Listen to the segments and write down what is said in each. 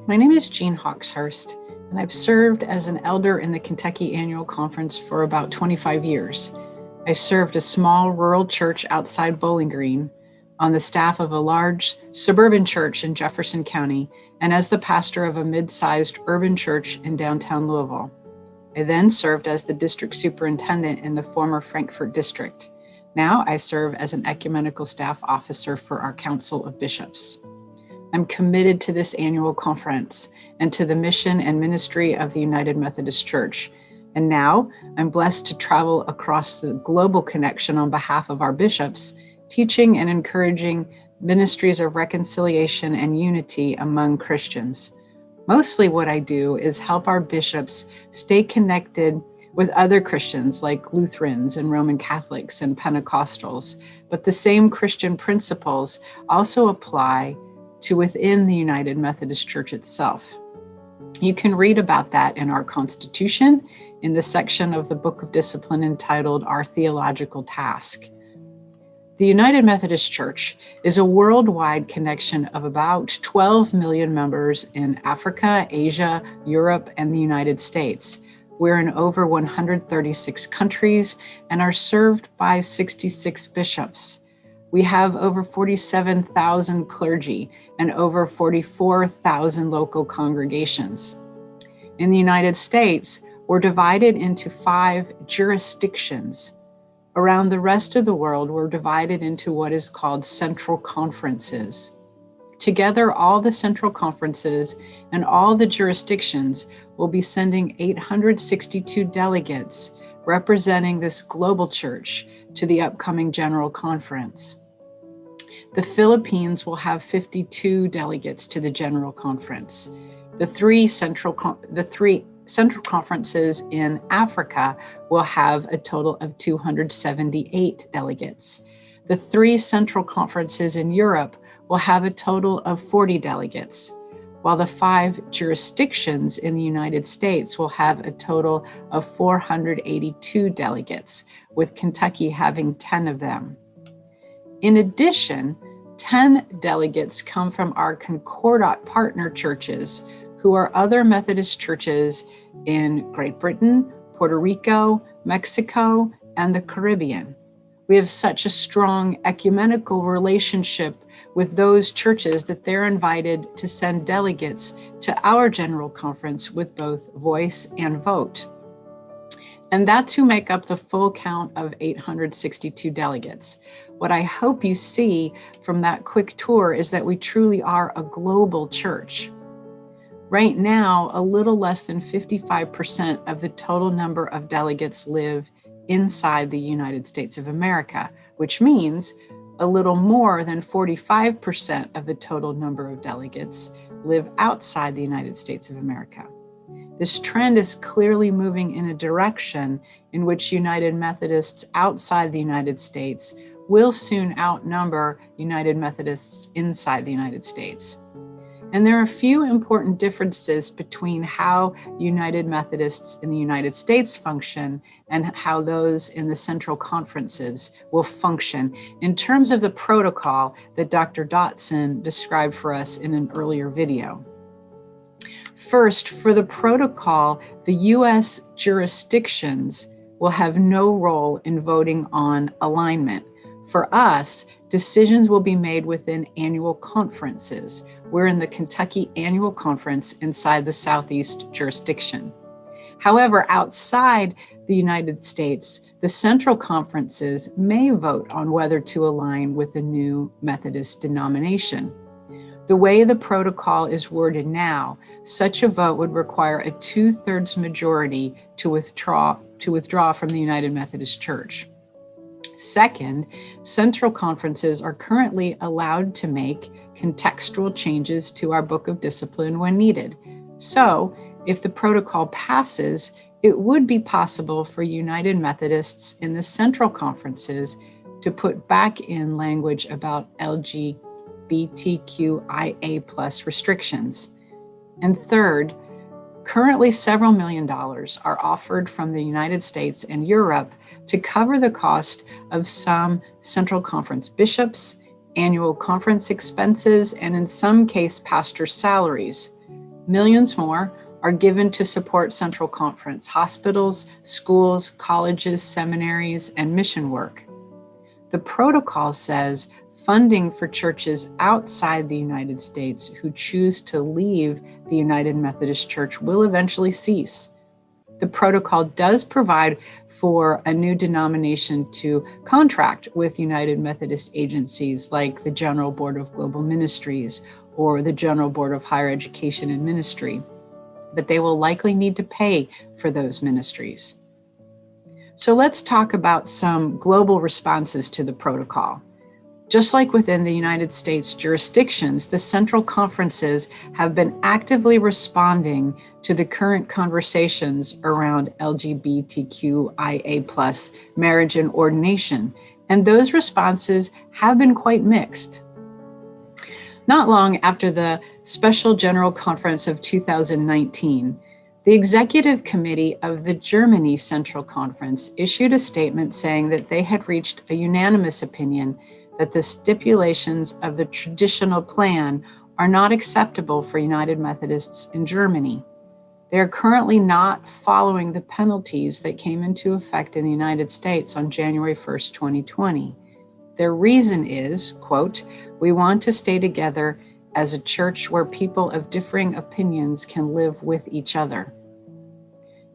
My name is Jean Hawxhurst, and I've served as an elder in the Kentucky Annual Conference for about 25 years. I served a small rural church outside Bowling Green, on the staff of a large suburban church in Jefferson County, and as the pastor of a mid-sized urban church in downtown Louisville. I then served as the district superintendent in the former Frankfort district. Now I serve as an Ecumenical Staff Officer for our Council of Bishops. I'm committed to this annual conference and to the mission and ministry of the United Methodist Church. And now I'm blessed to travel across the global connection on behalf of our bishops, teaching and encouraging ministries of reconciliation and unity among Christians. Mostly what I do is help our bishops stay connected with other Christians like Lutherans and Roman Catholics and Pentecostals, but the same Christian principles also apply to within the United Methodist Church itself. You can read about that in our Constitution in the section of the Book of Discipline entitled Our Theological Task. The United Methodist Church is a worldwide connection of about 12 million members in Africa, Asia, Europe, and the United States. We're in over 136 countries and are served by 66 bishops. We have over 47,000 clergy and over 44,000 local congregations. In the United States, we're divided into 5 jurisdictions. Around the rest of the world, we're divided into what is called central conferences. Together, all the central conferences and all the jurisdictions will be sending 862 delegates representing this global church to the upcoming General Conference. The Philippines will have 52 delegates to the General Conference. The three central conferences in Africa will have a total of 278 delegates. The 3 central conferences in Europe will have a total of 40 delegates, while the 5 jurisdictions in the United States will have a total of 482 delegates, with Kentucky having 10 of them. In addition, 10 delegates come from our Concordat partner churches, who are other Methodist churches in Great Britain, Puerto Rico, Mexico, and the Caribbean. We have such a strong ecumenical relationship with those churches that they're invited to send delegates to our General Conference with both voice and vote. And that's who make up the full count of 862 delegates. What I hope you see from that quick tour is that we truly are a global church. Right now, a little less than 55% of the total number of delegates live inside the United States of America, which means a little more than 45% of the total number of delegates live outside the United States of America. This trend is clearly moving in a direction in which United Methodists outside the United States will soon outnumber United Methodists inside the United States. And there are a few important differences between how United Methodists in the United States function and how those in the central conferences will function in terms of the protocol that Dr. Dotson described for us in an earlier video. First, for the protocol, the U.S. jurisdictions will have no role in voting on alignment. For us, decisions will be made within annual conferences. We're in the Kentucky Annual Conference inside the Southeast jurisdiction. However, outside the United States, the central conferences may vote on whether to align with a new Methodist denomination. The way the protocol is worded now, such a vote would require a 2/3 majority to withdraw from the United Methodist Church. Second, central conferences are currently allowed to make contextual changes to our Book of Discipline when needed. So, if the protocol passes, it would be possible for United Methodists in the central conferences to put back in language about LGBTQIA+ restrictions. And third, currently several $1 million are offered from the United States and Europe to cover the cost of some Central Conference bishops, annual conference expenses, and in some case, pastor salaries. Millions more are given to support Central Conference hospitals, schools, colleges, seminaries, and mission work. The protocol says funding for churches outside the United States who choose to leave the United Methodist Church will eventually cease. The protocol does provide for a new denomination to contract with United Methodist agencies like the General Board of Global Ministries or the General Board of Higher Education and Ministry, but they will likely need to pay for those ministries. So let's talk about some global responses to the protocol. Just like within the United States jurisdictions, the central conferences have been actively responding to the current conversations around LGBTQIA+ marriage and ordination, and those responses have been quite mixed. Not long after the Special General Conference of 2019, the Executive Committee of the Germany Central Conference issued a statement saying that they had reached a unanimous opinion that the stipulations of the traditional plan are not acceptable for United Methodists in Germany. They are currently not following the penalties that came into effect in the United States on January 1st, 2020. Their reason is, quote, "We want to stay together as a church where people of differing opinions can live with each other."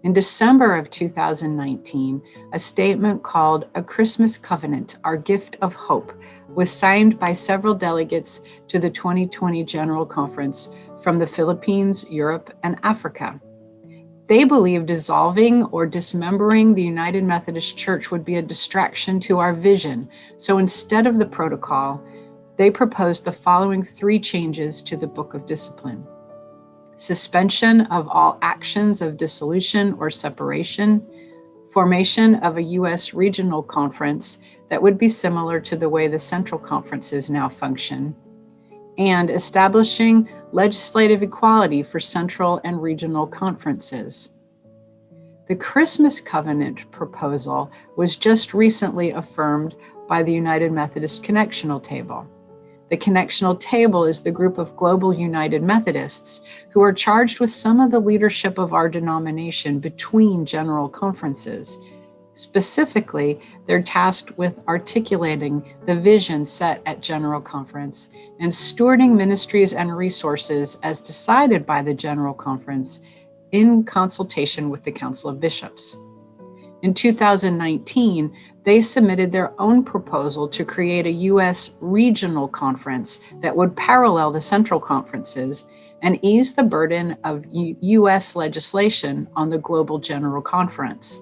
In December of 2019, a statement called "A Christmas Covenant, Our Gift of Hope" was signed by several delegates to the 2020 General Conference from the Philippines, Europe, and Africa. They believe dissolving or dismembering the United Methodist Church would be a distraction to our vision. So instead of the protocol, they proposed the following 3 changes to the Book of Discipline: suspension of all actions of dissolution or separation, formation of a U.S. regional conference that would be similar to the way the central conferences now function, and establishing legislative equality for central and regional conferences. The Christmas Covenant proposal was just recently affirmed by the United Methodist Connectional Table. The Connectional Table is the group of global United Methodists who are charged with some of the leadership of our denomination between general conferences. Specifically, they're tasked with articulating the vision set at General Conference and stewarding ministries and resources as decided by the General Conference in consultation with the Council of Bishops. In 2019, they submitted their own proposal to create a U.S. regional conference that would parallel the central conferences and ease the burden of U.S. legislation on the global General Conference.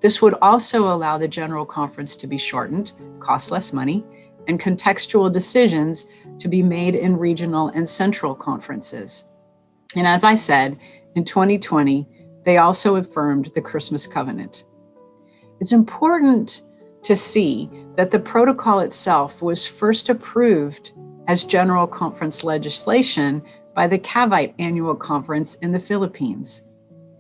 This would also allow the General Conference to be shortened, cost less money, and contextual decisions to be made in regional and central conferences. And as I said, in 2020, they also affirmed the Christmas Covenant. It's important to see that the protocol itself was first approved as General Conference legislation by the Cavite Annual Conference in the Philippines.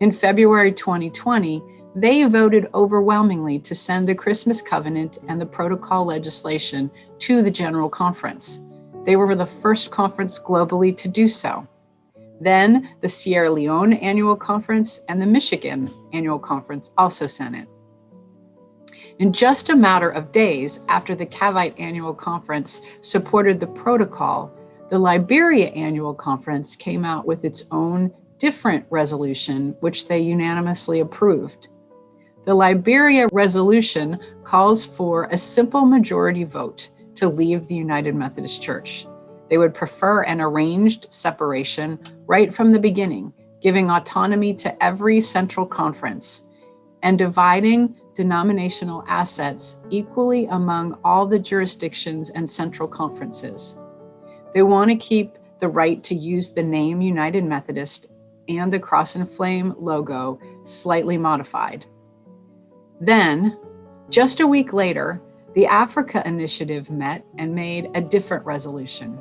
In February 2020, they voted overwhelmingly to send the Christmas Covenant and the protocol legislation to the General Conference. They were the first conference globally to do so. Then the Sierra Leone Annual Conference and the Michigan Annual Conference also sent it. In just a matter of days after the Cavite Annual Conference supported the protocol, the Liberia Annual Conference came out with its own different resolution, which they unanimously approved. The Liberia resolution calls for a simple majority vote to leave the United Methodist Church. They would prefer an arranged separation right from the beginning, giving autonomy to every central conference and dividing denominational assets equally among all the jurisdictions and central conferences. They want to keep the right to use the name United Methodist and the cross and flame logo slightly modified. Then, just a week later, the Africa Initiative met and made a different resolution.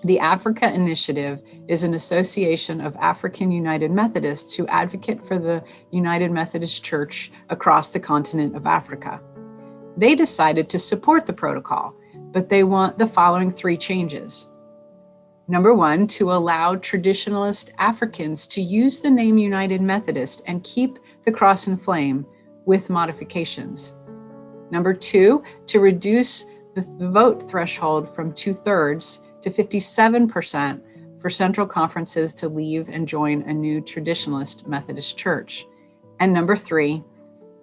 The Africa Initiative is an association of African United Methodists who advocate for the United Methodist Church across the continent of Africa. They decided to support the protocol, but they want the following 3 changes. Number 1, to allow traditionalist Africans to use the name United Methodist and keep the cross and flame with modifications. Number 2, to reduce the vote threshold from 2/3 to 57% for central conferences to leave and join a new traditionalist Methodist church. And number 3,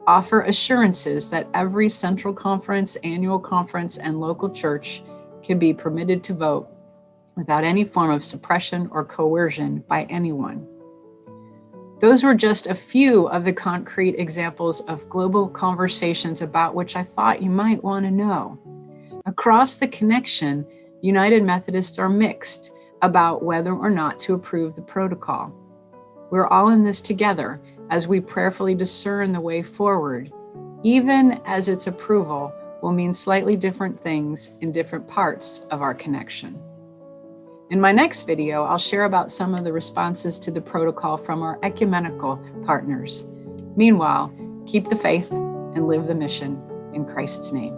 offer assurances that every central conference, annual conference, and local church can be permitted to vote without any form of suppression or coercion by anyone. Those were just a few of the concrete examples of global conversations about which I thought you might want to know. Across the connection, United Methodists are mixed about whether or not to approve the protocol. We're all in this together as we prayerfully discern the way forward, even as its approval will mean slightly different things in different parts of our connection. In my next video, I'll share about some of the responses to the protocol from our ecumenical partners. Meanwhile, keep the faith and live the mission in Christ's name.